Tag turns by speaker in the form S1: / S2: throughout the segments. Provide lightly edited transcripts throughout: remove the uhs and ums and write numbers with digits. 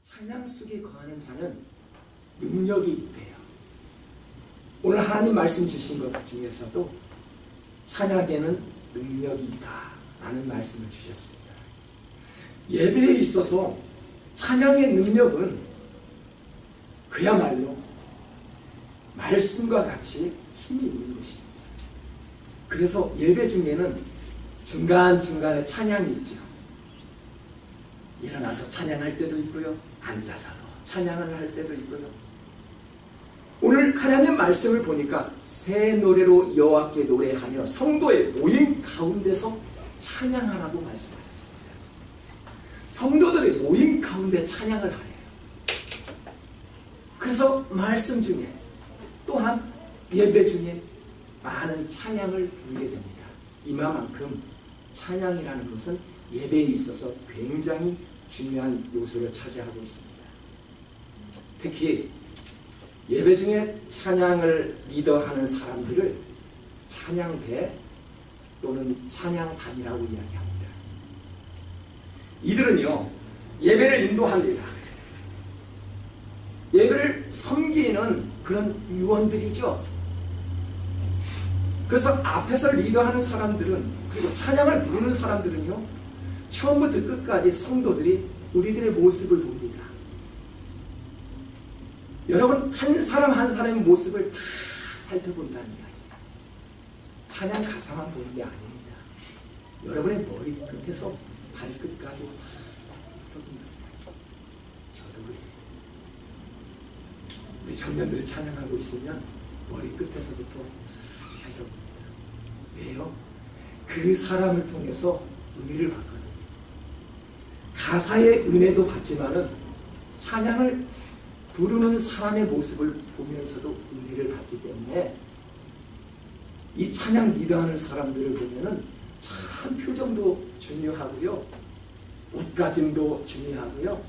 S1: 찬양 속에 거하는 자는 능력이 있대요. 오늘 하나님 말씀 주신 것 중에서도 찬양에는 능력이 있다라는 말씀을 주셨습니다. 예배에 있어서 찬양의 능력은 그야말로 말씀과 같이 힘이 있는 것입니다. 그래서 예배 중에는 중간중간에 찬양이 있죠. 일어나서 찬양할 때도 있고요, 앉아서도 찬양을 할 때도 있고요. 오늘 하나님 말씀을 보니까 새 노래로 여호와께 노래하며 성도의 모임 가운데서 찬양하라고 말씀하셨습니다. 성도들의 모임 가운데 찬양을 하래요. 그래서 말씀 중에 또한 예배 중에 많은 찬양을 부르게 됩니다. 이만큼 찬양이라는 것은 예배에 있어서 굉장히 중요한 요소를 차지하고 있습니다. 특히 예배 중에 찬양을 리더하는 사람들을 찬양대 또는 찬양단이라고 이야기합니다. 이들은요, 예배를 인도합니다. 예배를 섬기는 그런 유언들이죠. 그래서 앞에서 리더하는 사람들은, 그리고 찬양을 부르는 사람들은요, 처음부터 끝까지 성도들이 우리들의 모습을 봅니다. 여러분, 한 사람 한 사람의 모습을 다 살펴본다는 이야기예요. 찬양 가사만 보는 게 아닙니다. 여러분의 머리 끝에서 발끝까지 다 봅니다. 저도 그래요. 우리 청년들이 찬양하고 있으면 머리 끝에서부터 살펴봅니다. 왜요? 그 사람을 통해서 은혜를 받거든요. 가사의 은혜도 받지만은 찬양을 부르는 사람의 모습을 보면서도 은혜를 받기 때문에 이 찬양 리더하는 사람들을 보면은 참 표정도 중요하고요, 옷가짐도 중요하고요,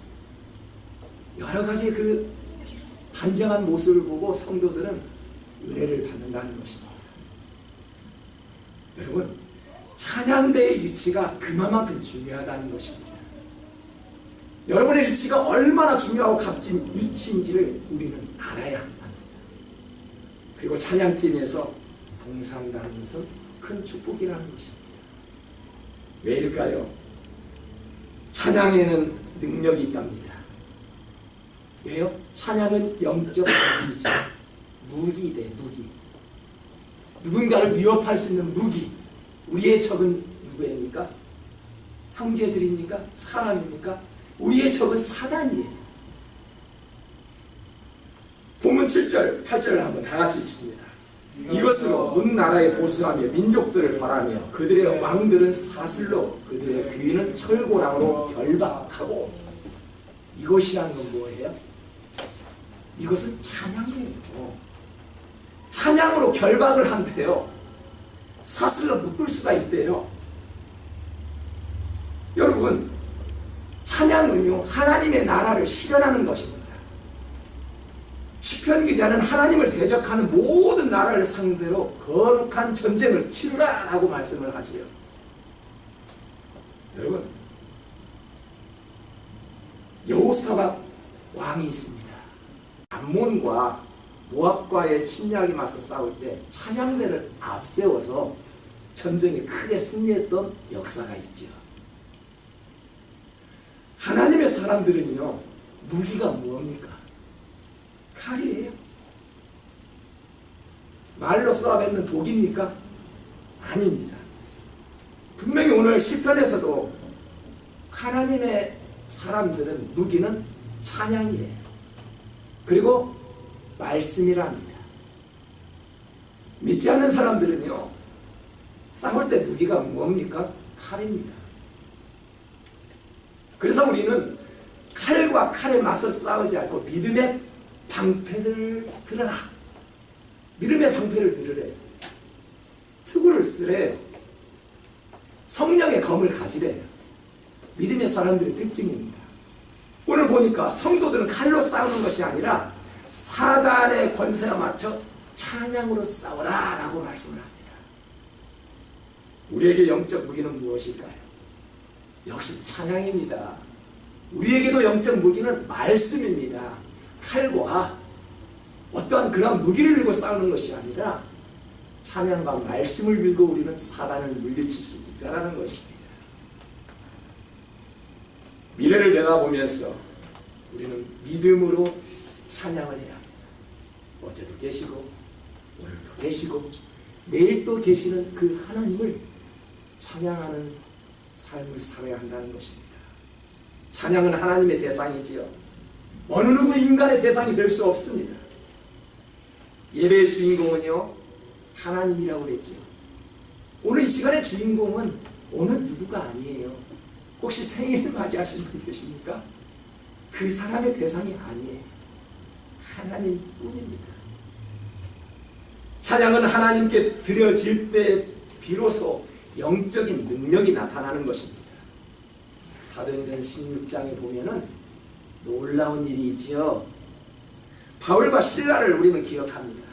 S1: 여러 가지 그 단정한 모습을 보고 성도들은 은혜를 받는다는 것입니다. 여러분, 찬양대의 위치가 그만큼 중요하다는 것입니다. 여러분의 위치가 얼마나 중요하고 값진 위치인지를 우리는 알아야 합니다. 그리고 찬양팀에서 봉사한다는 것은 큰 축복이라는 것입니다. 왜일까요? 찬양에는 능력이 있답니다. 왜요? 찬양은 영적 무기죠. 무기대, 무기. 누군가를 위협할 수 있는 무기. 우리의 적은 누구입니까? 형제들입니까? 사람입니까? 우리의 적은 사단이에요. 본문 7절, 8절을 한번 다 같이 읽습니다. 이것으로 문 나라에 보수하며 민족들을 벌하며 그들의 왕들은 사슬로 그들의 귀인은 철고랑으로 결박하고. 이것이란 건 뭐예요? 이것은 찬양이에요. 찬양으로 결박을 한대요. 사슬로 묶을 수가 있대요. 여러분, 찬양은요, 하나님의 나라를 실현하는 것입니다. 시편 기자는 하나님을 대적하는 모든 나라를 상대로 거룩한 전쟁을 치르라라고 말씀을 하지요. 여러분, 여호사밧 왕이 있습니다. 암몬과 모압과의 침략에 맞서 싸울 때 찬양대를 앞세워서 전쟁에 크게 승리했던 역사가 있죠. 하나님의 사람들은요, 무기가 뭡니까? 칼이에요. 말로 쏘아뱉는 독입니까? 아닙니다. 분명히 오늘 시편에서도 하나님의 사람들은 무기는 찬양이에요. 그리고 말씀이랍니다. 믿지 않는 사람들은요, 싸울 때 무기가 뭡니까? 칼입니다. 그래서 우리는 칼과 칼에 맞서 싸우지 않고 믿음의 방패를 들어라. 믿음의 방패를 들으래. 투구를 쓰래. 성령의 검을 가지래. 믿음의 사람들의 특징입니다. 오늘 보니까 성도들은 칼로 싸우는 것이 아니라 사단의 권세에 맞춰 찬양으로 싸워라 라고 말씀을 합니다. 우리에게 영적 무기는 무엇일까요? 역시 찬양입니다. 우리에게도 영적 무기는 말씀입니다. 칼과 어떠한 그런 무기를 들고 싸우는 것이 아니라 찬양과 말씀을 들고 우리는 사단을 물리칠 수 있다는 것입니다. 미래를 내다보면서 우리는 믿음으로 찬양을 해야 합니다. 어제도 계시고 오늘도 계시고 내일도 계시는 그 하나님을 찬양하는 삶을 살아야 한다는 것입니다. 찬양은 하나님의 대상이지요. 어느 누구 인간의 대상이 될 수 없습니다. 예배의 주인공은요, 하나님이라고 그랬지요. 오늘 이 시간의 주인공은 어느 누구가 아니에요. 혹시 생일을 맞이하신 분 계십니까? 그 사람의 대상이 아니에요. 하나님뿐입니다. 찬양은 하나님께 드려질 때 비로소 영적인 능력이 나타나는 것입니다. 사도행전 16장에 보면은 놀라운 일이 있지요. 바울과 실라를 우리는 기억합니다.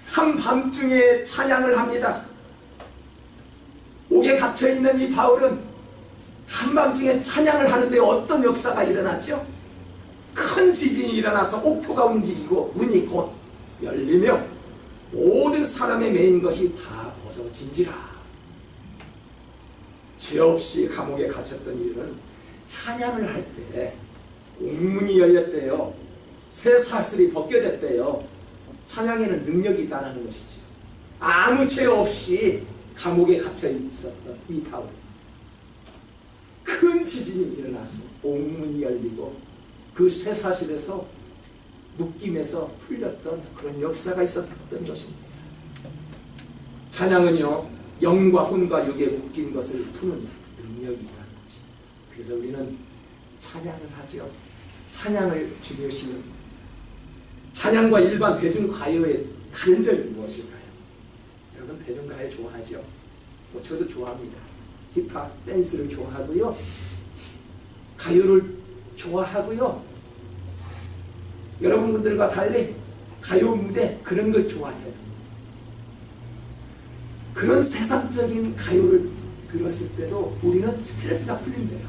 S1: 한밤중에 찬양을 합니다. 옥에 갇혀있는 이 바울은 한밤중에 찬양을 하는데 어떤 역사가 일어났죠? 큰 지진이 일어나서 옥토가 움직이고 문이 곧 열리며 모든 사람의 매인 것이 다 벗어진지라. 죄 없이 감옥에 갇혔던 이들은 찬양을 할 때 옥문이 열렸대요. 새 사슬이 벗겨졌대요. 찬양에는 능력이 있다는 것이죠. 아무 죄 없이 감옥에 갇혀 있었던 이 바울, 큰 지진이 일어나서 옥문이 열리고 그 새 사슬에서 묶임에서 풀렸던 그런 역사가 있었던 것입니다. 찬양은요, 영과 혼과 육에 묶인 것을 푸는 능력이라는 것입니다. 그래서 우리는 찬양을 하죠. 찬양을 중요시는 찬양과 일반 대중가요의 다른 점이 무엇일까요? 여러분 대중가요 좋아하죠? 뭐 저도 좋아합니다. 힙합, 댄스를 좋아하고요. 가요를 좋아하고요. 여러분들과 달리 가요 무대 그런 걸 좋아해요. 그런 세상적인 가요를 들었을 때도 우리는 스트레스가 풀린대요.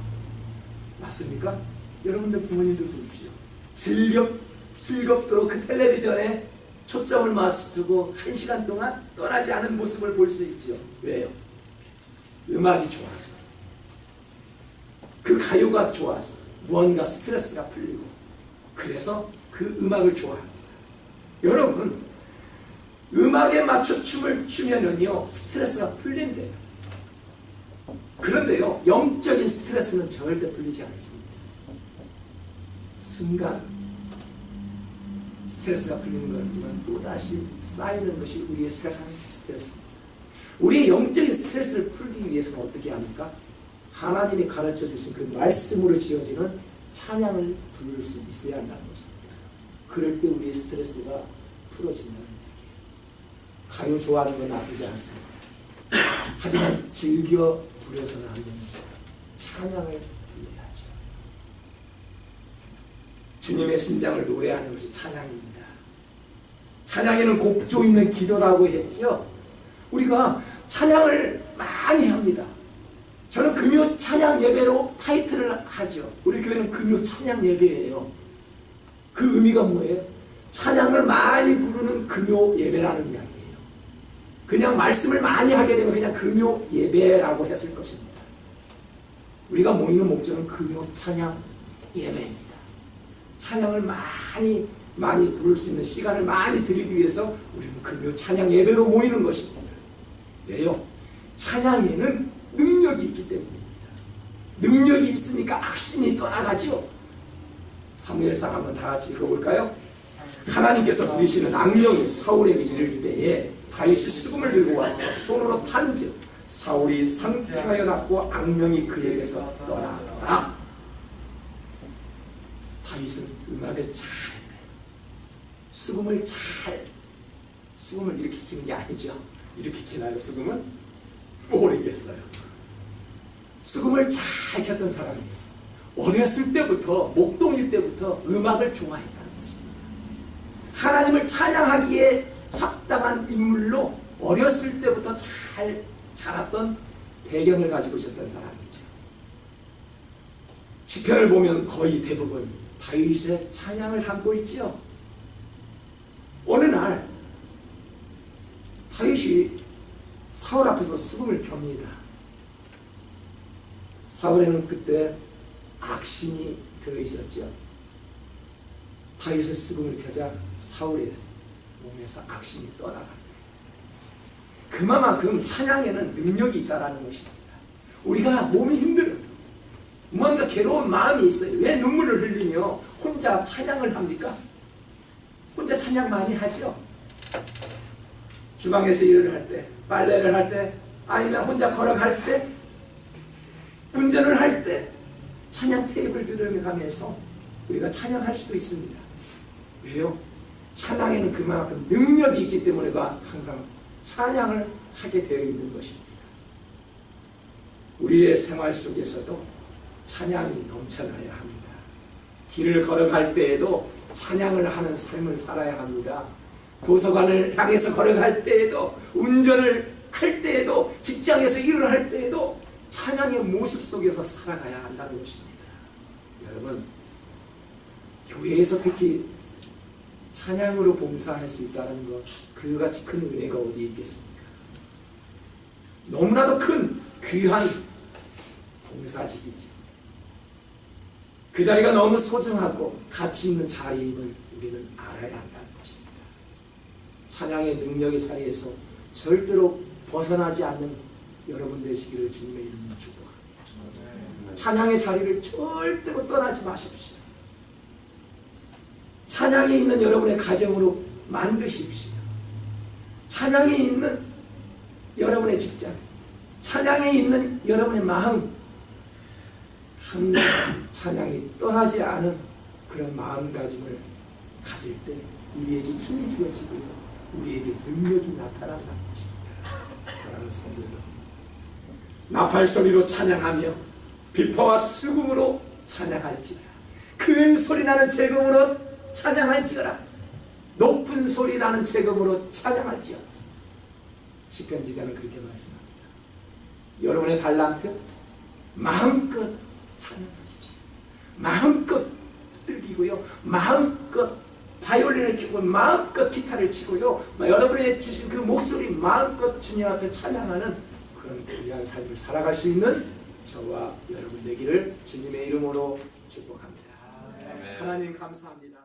S1: 맞습니까? 여러분들 부모님들 보십시오. 즐겁도록 그 텔레비전에 초점을 맞추고 1시간 동안 떠나지 않은 모습을 볼 수 있죠. 왜요? 음악이 좋아서, 그 가요가 좋아서 무언가 스트레스가 풀리고, 그래서 그 음악을 좋아합니다. 여러분, 음악에 맞춰 춤을 추면은요 스트레스가 풀린대요. 그런데요, 영적인 스트레스는 절대 풀리지 않습니다. 순간 스트레스가 풀리는 거지만 또다시 쌓이는 것이 우리의 세상 스트레스입니다. 우리의 영적인 스트레스를 풀기 위해서는 어떻게 합니까? 하나님이 가르쳐 주신 그 말씀으로 지어지는 찬양을 부를 수 있어야 한다는 것입니다. 그럴 때 우리의 스트레스가 풀어진다는 얘기예요. 가요 좋아하는 건 나쁘지 않습니다. 하지만 즐겨 부려서는 안 됩니다. 찬양을 불러야죠. 주님의 심장을 노래하는 것이 찬양입니다. 찬양에는 곡조 있는 기도라고 했지요. 우리가 찬양을 많이 합니다. 저는 금요 찬양 예배로 타이틀을 하죠. 우리 교회는 금요 찬양 예배예요. 그 의미가 뭐예요? 찬양을 많이 부르는 금요 예배라는 이야기예요. 그냥 말씀을 많이 하게 되면 그냥 금요 예배라고 했을 것입니다. 우리가 모이는 목적은 금요 찬양 예배입니다. 찬양을 많이 부를 수 있는 시간을 많이 드리기 위해서 우리는 금요 찬양 예배로 모이는 것입니다. 왜요? 찬양에는 능력이 있기 때문입니다. 능력이 있으니까 악신이 떠나가죠. 사무엘상 한번 다 같이 읽어볼까요? 하나님께서 부리시는 악령이 사울에게 이를 때에 다윗이 수금을 들고 와서 손으로 탄즉 사울이 상쾌하여 낫고 악령이 그에게서 떠나더라. 다윗은 음악을 잘했네요. 수금을 이렇게 키는 게 아니죠. 이렇게 키나요? 수금은? 모르겠어요. 수금을 잘 켰던 사람이에요. 어렸을 때부터, 목동일 때부터 음악을 좋아했다는 것입니다. 하나님을 찬양하기에 합당한 인물로 어렸을 때부터 잘 자랐던 배경을 가지고 있었던 사람이죠. 시편을 보면 거의 대부분 다윗의 찬양을 담고 있지요. 어느 날 다윗이 사울 앞에서 수금을 켭니다. 사울에는 그때 악신이 들어있었죠. 다윗의 수금을 켜자 사울의 몸에서 악신이 떠나갔다. 그만큼 찬양에는 능력이 있다는 것입니다. 우리가 몸이 힘들어요. 뭔가 괴로운 마음이 있어요. 왜 눈물을 흘리며 혼자 찬양을 합니까? 혼자 찬양 많이 하죠. 주방에서 일을 할 때, 빨래를 할 때, 아니면 혼자 걸어갈 때, 운전을 할 때 찬양 테이프를 들어가면서 우리가 찬양할 수도 있습니다. 왜요? 찬양에는 그만큼 능력이 있기 때문에 항상 찬양을 하게 되어 있는 것입니다. 우리의 생활 속에서도 찬양이 넘쳐나야 합니다. 길을 걸어갈 때에도 찬양을 하는 삶을 살아야 합니다. 도서관을 향해서 걸어갈 때에도, 운전을 할 때에도, 직장에서 일을 할 때에도 찬양의 모습 속에서 살아가야 한다는 것입니다. 여러분, 교회에서 특히 찬양으로 봉사할 수 있다는 것, 그같이 큰 은혜가 어디 있겠습니까? 너무나도 큰 귀한 봉사직이지. 그 자리가 너무 소중하고 가치 있는 자리임을 우리는 알아야 한다는 것입니다. 찬양의 능력의 자리에서 절대로 벗어나지 않는 여러분 되시기를 주님의 이름으로 축복합니다. 찬양의 자리를 절대로 떠나지 마십시오. 찬양이 있는 여러분의 가정으로 만드십시오. 찬양이 있는 여러분의 직장, 찬양이 있는 여러분의 마음, 항상 찬양이 떠나지 않은 그런 마음가짐을 가질 때 우리에게 힘이 주어지고요, 우리에게 능력이 나타난다는 것입니다. 사랑하는 성도 여러분, 나팔소리로 찬양하며 비파와 수금으로 찬양할지어다. 큰 소리 나는 재금으로 찬양할지어다. 높은 소리 나는 재금으로 찬양할지어다. 시편 기자는 그렇게 말씀합니다. 여러분의 달란트 마음껏 찬양하십시오. 마음껏 들기고요, 마음껏 바이올린을 켜고 마음껏 기타를 치고요, 여러분의 주신 그 목소리 마음껏 주님 앞에 찬양하는 그런 귀한 삶을 살아갈 수 있는 저와 여러분 되기를 주님의 이름으로 축복합니다. 하나님 감사합니다.